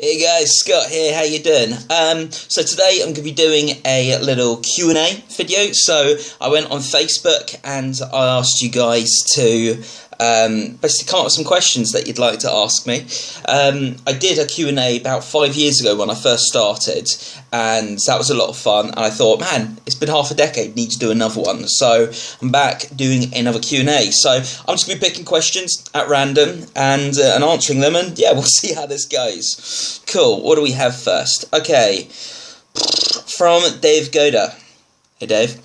Hey guys, Scott here, how you doing? So today I'm going to be doing a little Q&A video. So I went on Facebook and I asked you guys to basically come up with some questions that you'd like to ask me. I did a Q&A about 5 years ago when I first started, and that was a lot of fun, and I thought, man, it's been half a decade, need to do another one. So I'm back doing another Q&A. So I'm just going to be picking questions at random and answering them, and yeah, we'll see how this goes. Cool, what do we have first? Okay, from Dave Goda. Hey Dave.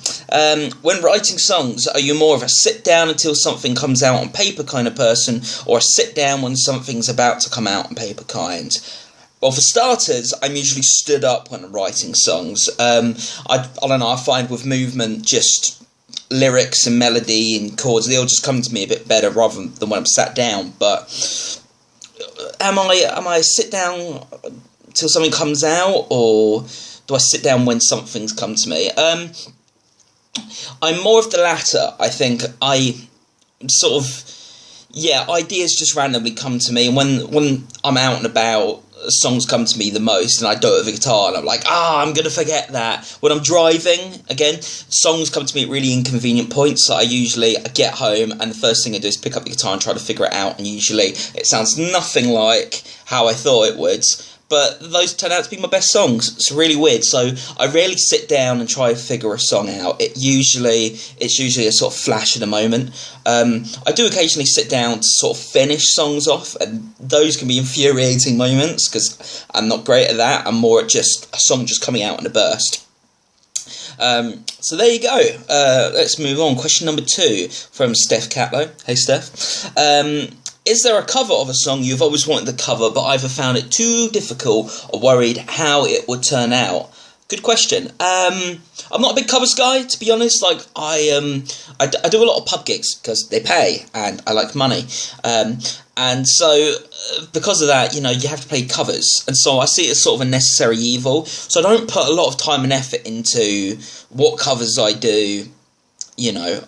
When writing songs, are you more of a sit down until something comes out on paper kind of person, or a sit down when something's about to come out on paper kind? Well, for starters, I'm usually stood up when I'm writing songs. I don't know, I find with movement, just lyrics and melody and chords, they all just come to me a bit better rather than when I'm sat down. But am I sit down till something comes out, or do I sit down when something's come to me? I'm more of the latter. I think ideas just randomly come to me, and when I'm out and about, songs come to me the most, and I do it with a guitar, and I'm like, I'm going to forget that. When I'm driving, again, songs come to me at really inconvenient points. So I get home, and the first thing I do is pick up the guitar and try to figure it out, and usually it sounds nothing like how I thought it would. But those turn out to be my best songs. It's really weird. So I rarely sit down and try to figure a song out. It's usually a sort of flash in a moment. I do occasionally sit down to sort of finish songs off, and those can be infuriating moments because I'm not great at that. I'm more at just a song just coming out in a burst. So there you go. Let's move on. Question number 2 from Steph Catlow. Hey Steph. Is there a cover of a song you've always wanted to cover but either found it too difficult or worried how it would turn out? Good question. I'm not a big covers guy, to be honest. Like I do a lot of pub gigs because they pay and I like money. And so because of that, you have to play covers. And so I see it as sort of a necessary evil. So I don't put a lot of time and effort into what covers I do,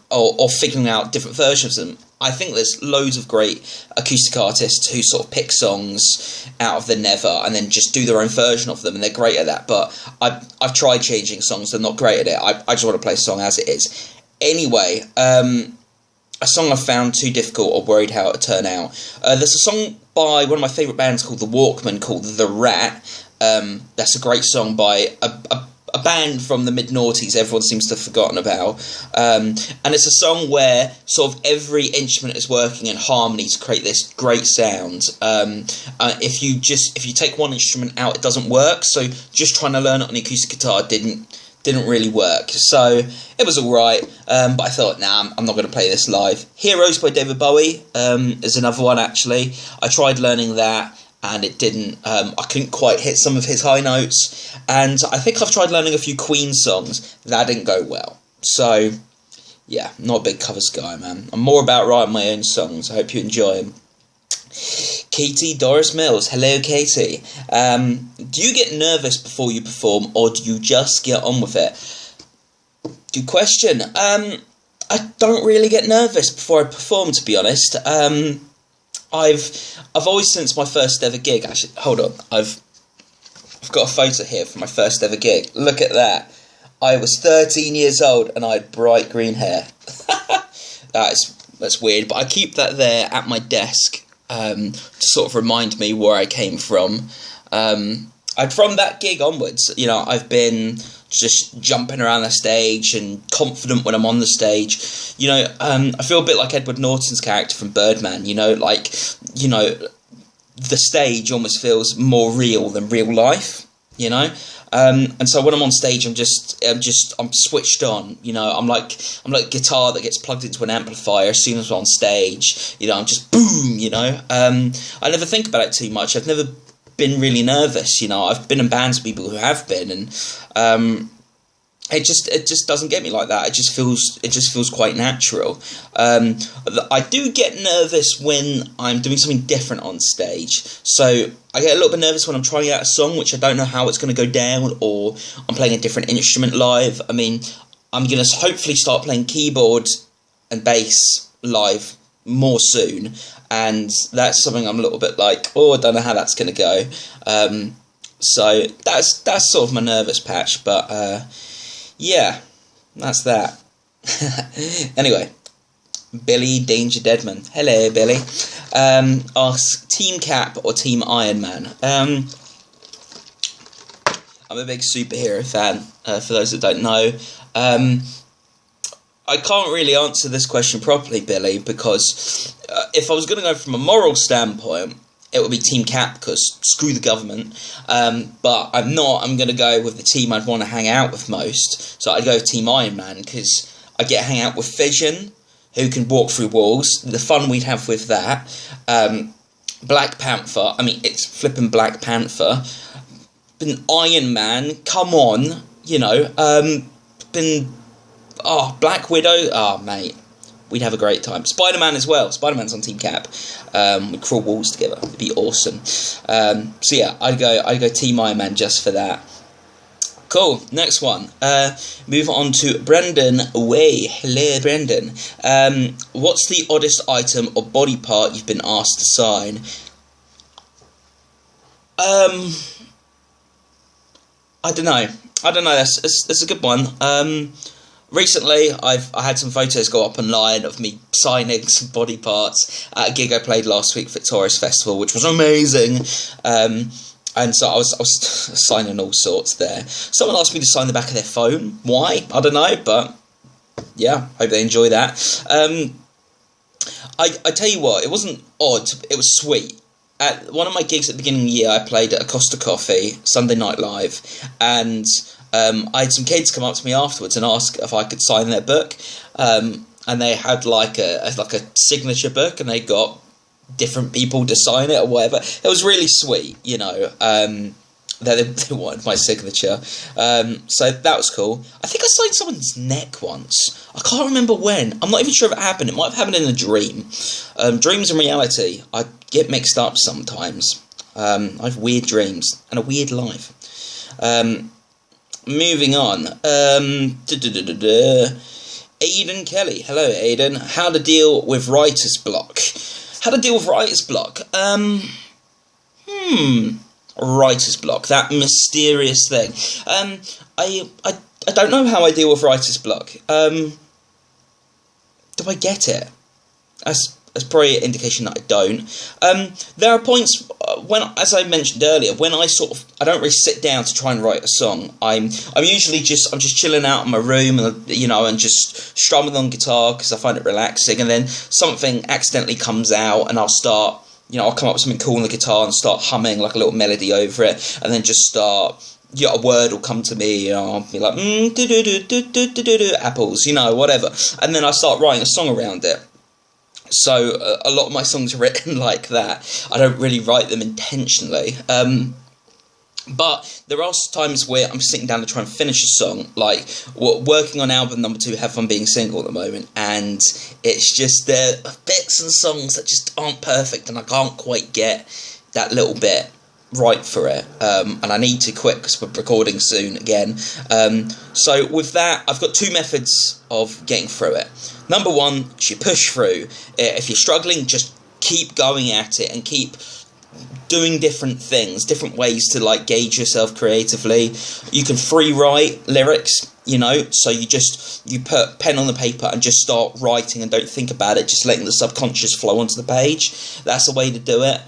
or figuring out different versions of them. I think there's loads of great acoustic artists who sort of pick songs out of the never and then just do their own version of them, and they're great at that. But I've tried changing songs, they're not great at it. I just want to play a song as it is. Anyway, a song I found too difficult or worried how it would turn out. There's a song by one of my favourite bands called The Walkmen called The Rat. That's a great song by a band from the mid-noughties everyone seems to have forgotten about, and it's a song where sort of every instrument is working in harmony to create this great sound. If you take one instrument out, it doesn't work, so just trying to learn it on the acoustic guitar didn't really work. So it was alright, but I thought, I'm not going to play this live. Heroes by David Bowie is another one, actually. I tried learning that, and it didn't, I couldn't quite hit some of his high notes, and I think I've tried learning a few Queen songs, that didn't go well. So, yeah, not a big covers guy, man. I'm more about writing my own songs. I hope you enjoy them. Katie Doris Mills, hello Katie. Do you get nervous before you perform, or do you just get on with it? Good question. I don't really get nervous before I perform, to be honest. I've always, since my first ever gig, actually, hold on, I've got a photo here from my first ever gig. Look at that. I was 13 years old and I had bright green hair. That's weird, but I keep that there at my desk to sort of remind me where I came from. From that gig onwards, I've been just jumping around the stage and confident when I'm on the stage. I feel a bit like Edward Norton's character from Birdman, the stage almost feels more real than real life, and so when I'm on stage, I'm switched on, I'm like a guitar that gets plugged into an amplifier as soon as I'm on stage, I'm just boom, I never think about it too much. I've never been really nervous, I've been in bands with people who have been, and it just doesn't get me like that. It just feels quite natural. I do get nervous when I'm doing something different on stage. So I get a little bit nervous when I'm trying out a song which I don't know how it's going to go down, or I'm playing a different instrument live. I mean, I'm going to hopefully start playing keyboard and bass live more soon, and that's something I'm a little bit like, oh, I don't know how that's going to go. So that's sort of my nervous patch, but yeah, that's that. Anyway, Billy Danger Deadman. Hello, Billy. Asks, Team Cap or Team Iron Man? I'm a big superhero fan, for those that don't know. I can't really answer this question properly, Billy, because if I was going to go from a moral standpoint, it would be Team Cap, because screw the government. But I'm not. I'm going to go with the team I'd want to hang out with most. So I'd go with Team Iron Man, because I get to hang out with Fission, who can walk through walls. The fun we'd have with that. Black Panther. I mean, it's flipping Black Panther. Been Iron Man. Come on, you know. Black Widow. Oh, mate. We'd have a great time. Spider-Man as well. Spider-Man's on Team Cap. We'd crawl walls together. It'd be awesome. So yeah, I'd go Team Iron Man just for that. Cool. Next one. Move on to Brendan Way. Hello, Brendan. What's the oddest item or body part you've been asked to sign? I don't know. That's a good one. Recently, I had some photos go up online of me signing some body parts at a gig I played last week, Victoria's Festival, which was amazing. And so I was signing all sorts there. Someone asked me to sign the back of their phone. Why? I don't know, but yeah, hope they enjoy that. I tell you what, it wasn't odd, it was sweet. At one of my gigs at the beginning of the year, I played at Acosta Coffee, Sunday Night Live, and I had some kids come up to me afterwards and ask if I could sign their book, and they had like a signature book, and they got different people to sign it or whatever. It was really sweet, you know. They wanted my signature, so that was cool. I think I signed someone's neck once. I can't remember when. I'm not even sure if it happened. It might have happened in a dream. Dreams and reality, I get mixed up sometimes. I have weird dreams and a weird life. Moving on. Aidan Kelly. Hello, Aidan. How to deal with writer's block. Writer's block. That mysterious thing. I don't know how I deal with writer's block. Do I get it? That's probably an indication that I don't. There are points when, as I mentioned earlier, when I don't really sit down to try and write a song. I'm usually just chilling out in my room, and and just strumming on guitar because I find it relaxing. And then something accidentally comes out, and I'll start. I'll come up with something cool on the guitar and start humming like a little melody over it, and then just start. A word will come to me, I'll be like, apples, whatever. And then I start writing a song around it. So a lot of my songs are written like that. I don't really write them intentionally. But there are times where I'm sitting down to try and finish a song, like working on album number 2, Have Fun Being Single at the moment, and it's just there are bits and songs that just aren't perfect, and I can't quite get that little bit right for it, and I need to quit because we're recording soon again. So with that, I've got 2 methods of getting through it. Number 1, you push through. If you're struggling, just keep going at it and keep doing different things, different ways to gauge yourself creatively. You can free write lyrics, so you put pen on the paper and just start writing and don't think about it, just letting the subconscious flow onto the page. That's a way to do it.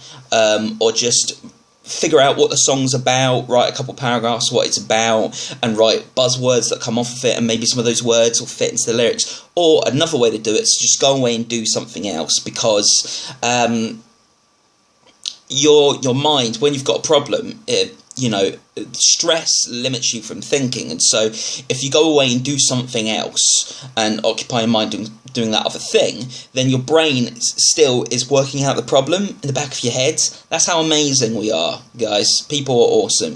Or just figure out what the song's about, write a couple paragraphs what it's about, and write buzzwords that come off of it, and maybe some of those words will fit into the lyrics. Or another way to do it is just go away and do something else, because your mind, when you've got a problem, stress limits you from thinking, and so if you go away and do something else and occupy your mind doing that other thing, then your brain still is working out the problem in the back of your head. That's how amazing we are, guys. People are awesome.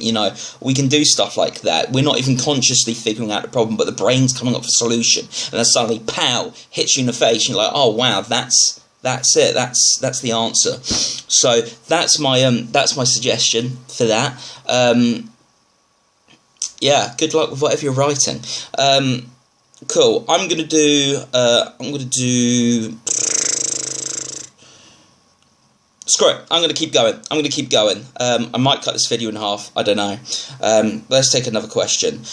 We can do stuff like that. We're not even consciously figuring out the problem, but the brain's coming up with a solution, and then suddenly, pow, hits you in the face, and you're like, oh wow, that's it. That's the answer. So that's my suggestion for that. Yeah, good luck with whatever you're writing. Cool. I'm gonna do Screw it, I'm going to keep going. I might cut this video in half, I don't know. Let's take another question.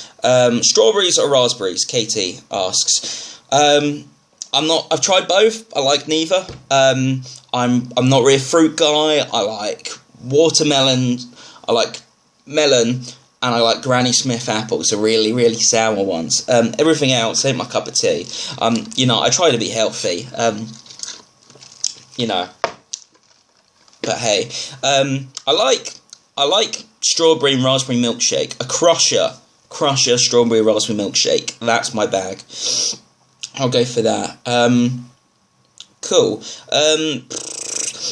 Strawberries or raspberries, Katie asks. I've tried both, I like neither. I'm not really a fruit guy. I like watermelon, I like melon, and I like Granny Smith apples, the really, really sour ones. Everything else ain't my cup of tea. I try to be healthy, but hey, I like strawberry and raspberry milkshake. A crusher strawberry raspberry milkshake. That's my bag. I'll go for that. Cool.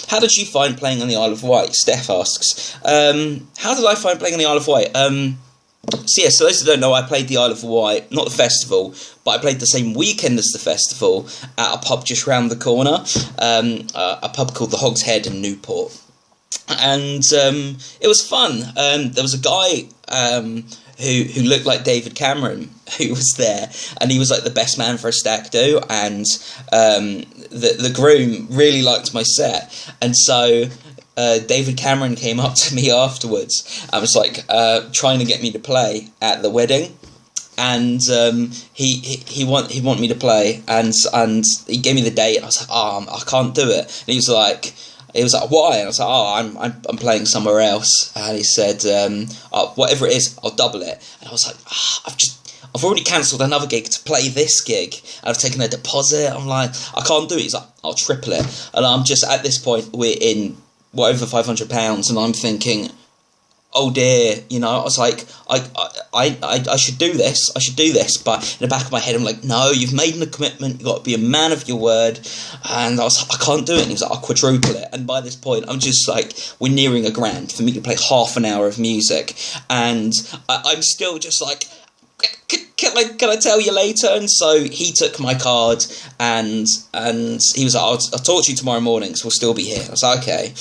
How did you find playing on the Isle of Wight? Steph asks. How did I find playing on the Isle of Wight? So those who don't know, I played the Isle of Wight, not the festival, but I played the same weekend as the festival at a pub just round the corner, a pub called the Hog's Head in Newport. And it was fun. There was a guy who looked like David Cameron who was there, and he was like the best man for a stack do, and the groom really liked my set, and so David Cameron came up to me afterwards and was like trying to get me to play at the wedding, and he wanted me to play, and he gave me the date, and I was like, I can't do it, and he was like, why? And I was like, I'm playing somewhere else. And he said, whatever it is, I'll double it. And I was like, I've already cancelled another gig to play this gig. And I've taken a deposit. I'm like, I can't do it. He's like, I'll triple it. And I'm just, at this point, we're in, over £500. And I'm thinking, oh dear, I was like, I should do this, but in the back of my head, I'm like, no, you've made a commitment, you've got to be a man of your word, and I was like, I can't do it, and he was like, I'll quadruple it, and by this point, I'm just like, we're nearing £1,000 for me to play half an hour of music, and I'm still just like, can I tell you later? And so he took my card, and he was like, I'll talk to you tomorrow morning, so we'll still be here. I was like, okay.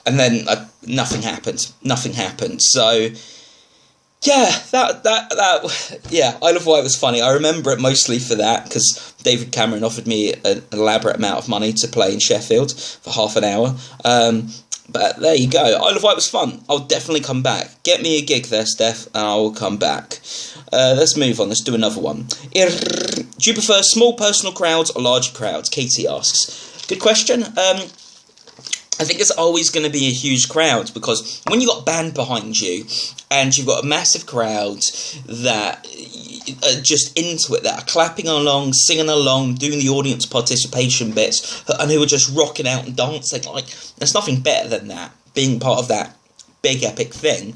And then nothing happened. So yeah, Isle of Wight was funny. I remember it mostly for that, because David Cameron offered me an elaborate amount of money to play in Sheffield for half an hour. But there you go. Isle of Wight was fun. I'll definitely come back. Get me a gig there, Steph, and I will come back. Let's move on. Let's do another one. Do you prefer small personal crowds or large crowds? Katie asks. Good question. I think it's always going to be a huge crowd, because when you've got a band behind you and you've got a massive crowd that are just into it, that are clapping along, singing along, doing the audience participation bits, and who are just rocking out and dancing, like, there's nothing better than that, being part of that big epic thing.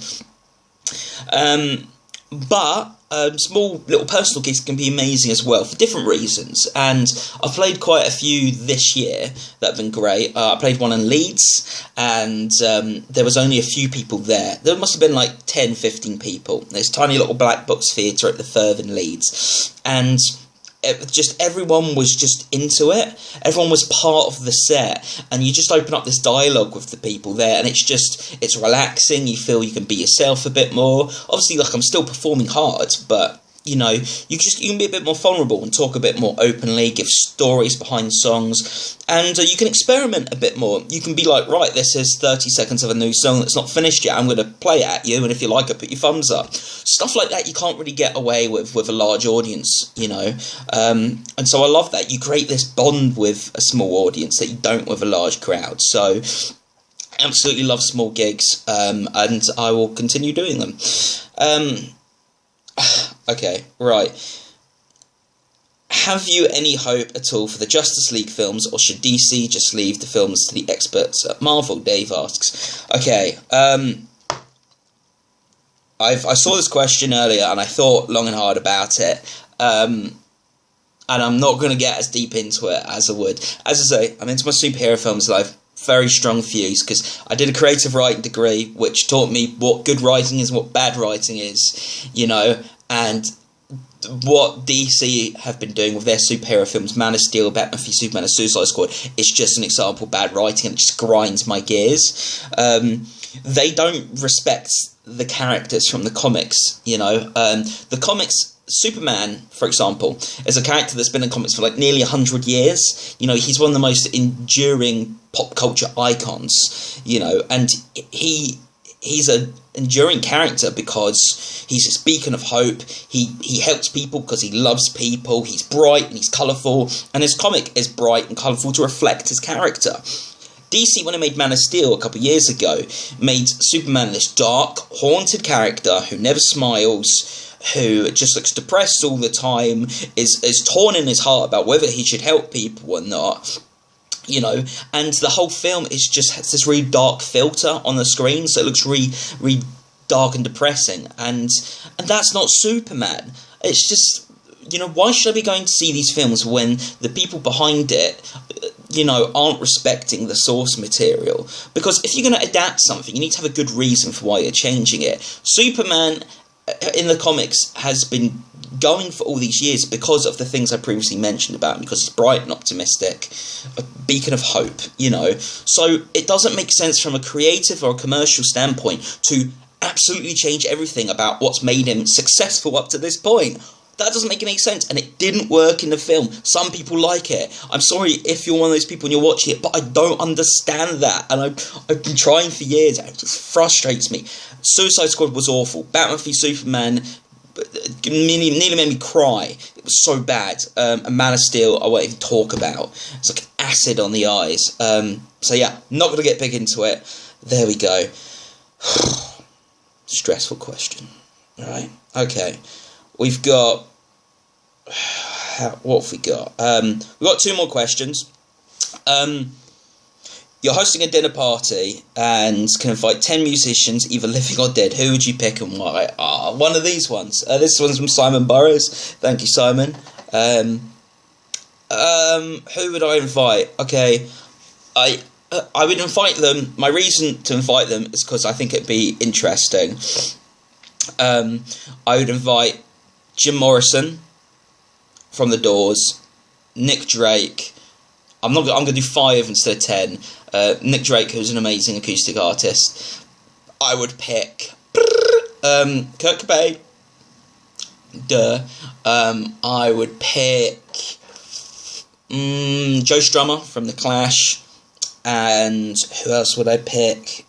But small little personal gigs can be amazing as well for different reasons, and I've played quite a few this year that have been great. I played one in Leeds, and there was only a few people there. There must have been like 10-15 people. There's tiny little black box theatre at the Firth in Leeds, and everyone was just into it. Everyone was part of the set, and you just open up this dialogue with the people there, and it's relaxing. You feel you can be yourself a bit more. Obviously, like, I'm still performing hard, but you can be a bit more vulnerable and talk a bit more openly, give stories behind songs, and you can experiment a bit more. You can be like, right, this is 30 seconds of a new song that's not finished yet, I'm going to play it at you, and if you like it, put your thumbs up. Stuff like that you can't really get away with a large audience, and so I love that. You create this bond with a small audience that you don't with a large crowd. So absolutely love small gigs, and I will continue doing them. Okay, right. Have you any hope at all for the Justice League films, or should DC just leave the films to the experts at Marvel? Dave asks. Okay, I saw this question earlier, and I thought long and hard about it, and I'm not going to get as deep into it as I would. As I say, I'm into my superhero films, and I've very strong views, because I did a creative writing degree, which taught me what good writing is and what bad writing is, and what DC have been doing with their superhero films, Man of Steel, Batman v Superman, and Suicide Squad, is just an example of bad writing, and it just grinds my gears. They don't respect the characters from the comics, the comics Superman, for example, is a character that's been in comics for like nearly 100 years. You know, he's one of the most enduring pop culture icons, you know, and he's an enduring character because he's this beacon of hope. He helps people because he loves people. He's bright and he's colourful, and his comic is bright and colourful to reflect his character. DC, when it made Man of Steel a couple of years ago, made Superman this dark, haunted character who never smiles, who just looks depressed all the time, is torn in his heart about whether he should help people or not. You know, and the whole film is just has this really dark filter on the screen, so it looks really dark and depressing, and that's not Superman. It's just, you know, why should I be going to see these films when the people behind it, you know, aren't respecting the source material? Because if you're going to adapt something, you need to have a good reason for why you're changing it. Superman in the comics has been going for all these years because of the things I previously mentioned about him, because he's bright and optimistic, a beacon of hope, you know. So it doesn't make sense from a creative or a commercial standpoint to absolutely change everything about what's made him successful up to this point. That doesn't make any sense, and it didn't work in the film. Some people like it. I'm sorry if you're one of those people and you're watching it, but I don't understand that, and I've been trying for years, and it just frustrates me. Suicide Squad was awful. Batman v Superman nearly made me cry. It was so bad. And Man of Steel, I won't even talk about. It's like acid on the eyes. So yeah, not going to get big into it. There we go. Stressful question. Alright, okay. We've got... what have we got? We've got 2 more questions. You're hosting a dinner party and can invite 10 musicians, either living or dead. Who would you pick and why? One of these ones. This one's from Simon Burrows. Thank you, Simon. Who would I invite? Okay, I would invite them. My reason to invite them is because I think it'd be interesting. I would invite Jim Morrison from The Doors, Nick Drake. I'm going to do 5 instead of 10. Nick Drake, who's an amazing acoustic artist. I would pick Kurt Cobain. Duh. I would pick Joe Strummer from The Clash. And who else would I pick?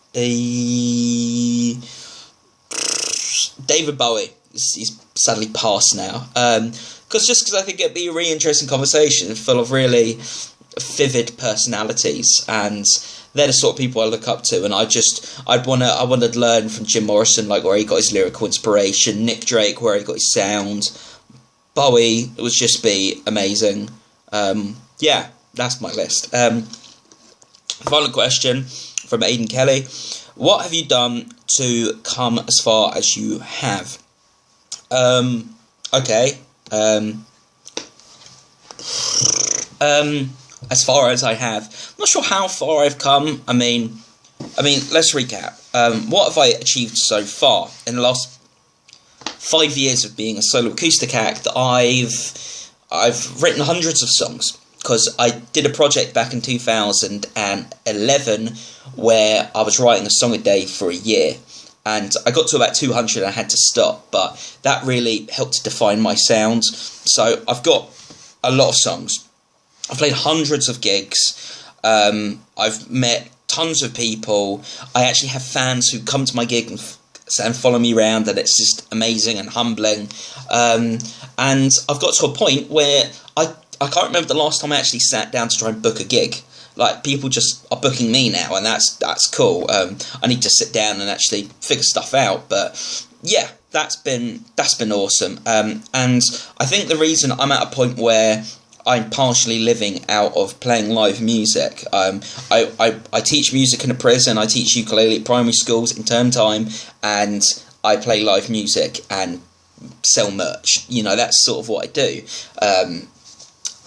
David Bowie. He's sadly passed now. Because I think it'd be a really interesting conversation full of really vivid personalities, and they're the sort of people I look up to, and I want to learn from Jim Morrison, like where he got his lyrical inspiration, Nick Drake, where he got his sound, Bowie, it would just be amazing. Yeah, that's my list. Final question from Aidan Kelly. What have you done to come as far as you have? Okay. As far as I have, I'm not sure how far I've come. I mean, let's recap. What have I achieved so far in the last 5 years of being a solo acoustic act? I've written hundreds of songs, because I did a project back in 2011 where I was writing a song a day for a year, and I got to about 200 and I had to stop, but that really helped to define my sound. So I've got a lot of songs. I've played hundreds of gigs. I've met tons of people. I actually have fans who come to my gig and follow me around, and it's just amazing and humbling. And I've got to a point where I can't remember the last time I actually sat down to try and book a gig. Like, people just are booking me now, and that's cool. I need to sit down and actually figure stuff out. But yeah, that's been awesome. And I think the reason I'm at a point where I'm partially living out of playing live music. I teach music in a prison. I teach ukulele at primary schools in term time, and I play live music and sell merch. You know, that's sort of what I do.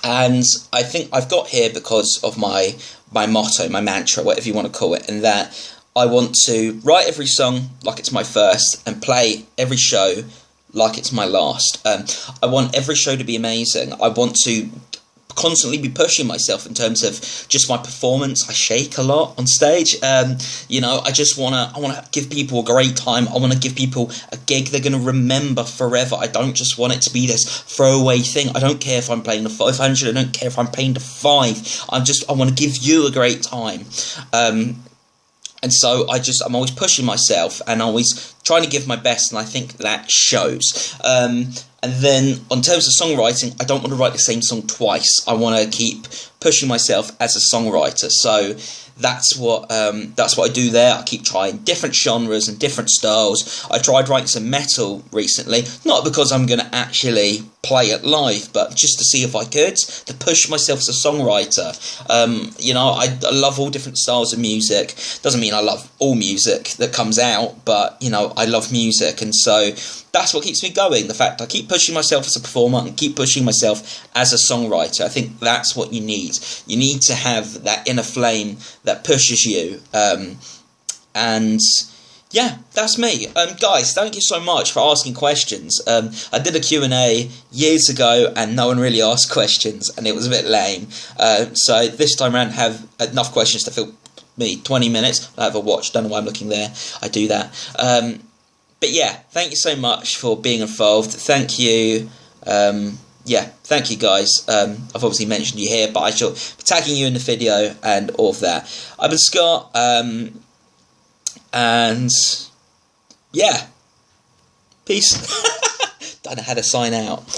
And I think I've got here because of my motto, my mantra, whatever you want to call it, and that I want to write every song like it's my first and play every show like it's my last. I want every show to be amazing. I want to constantly be pushing myself in terms of just my performance. I shake a lot on stage. You know, I want to give people a great time. I want to give people a gig they're going to remember forever. I don't just want it to be this throwaway thing. I don't care if I'm playing the 500. I don't care if I'm playing the 5. I want to give you a great time. And so I'm always pushing myself and always trying to give my best, and I think that shows. And then, on terms of songwriting, I don't want to write the same song twice. I want to keep pushing myself as a songwriter. So that's what I do there. I keep trying different genres and different styles. I tried writing some metal recently, not because I'm going to actually play it live, but just to see if I could, to push myself as a songwriter. You know, I love all different styles of music. Doesn't mean I love all music that comes out, but, you know, I love music, and so that's what keeps me going. The fact I keep pushing myself as a performer and keep pushing myself as a songwriter. I think that's what you need. You need to have that inner flame that pushes you. And yeah, that's me. Guys, thank you so much for asking questions. I did a Q&A years ago and no one really asked questions and it was a bit lame. So this time around, have enough questions to fill me 20 minutes. I have a watch, don't know why I'm looking there. I do that. But yeah, thank you so much for being involved. Thank you. Yeah, thank you guys. I've obviously mentioned you here, but I shall be tagging you in the video and all of that. I've been Scott, and yeah, peace. Don't know how to sign out.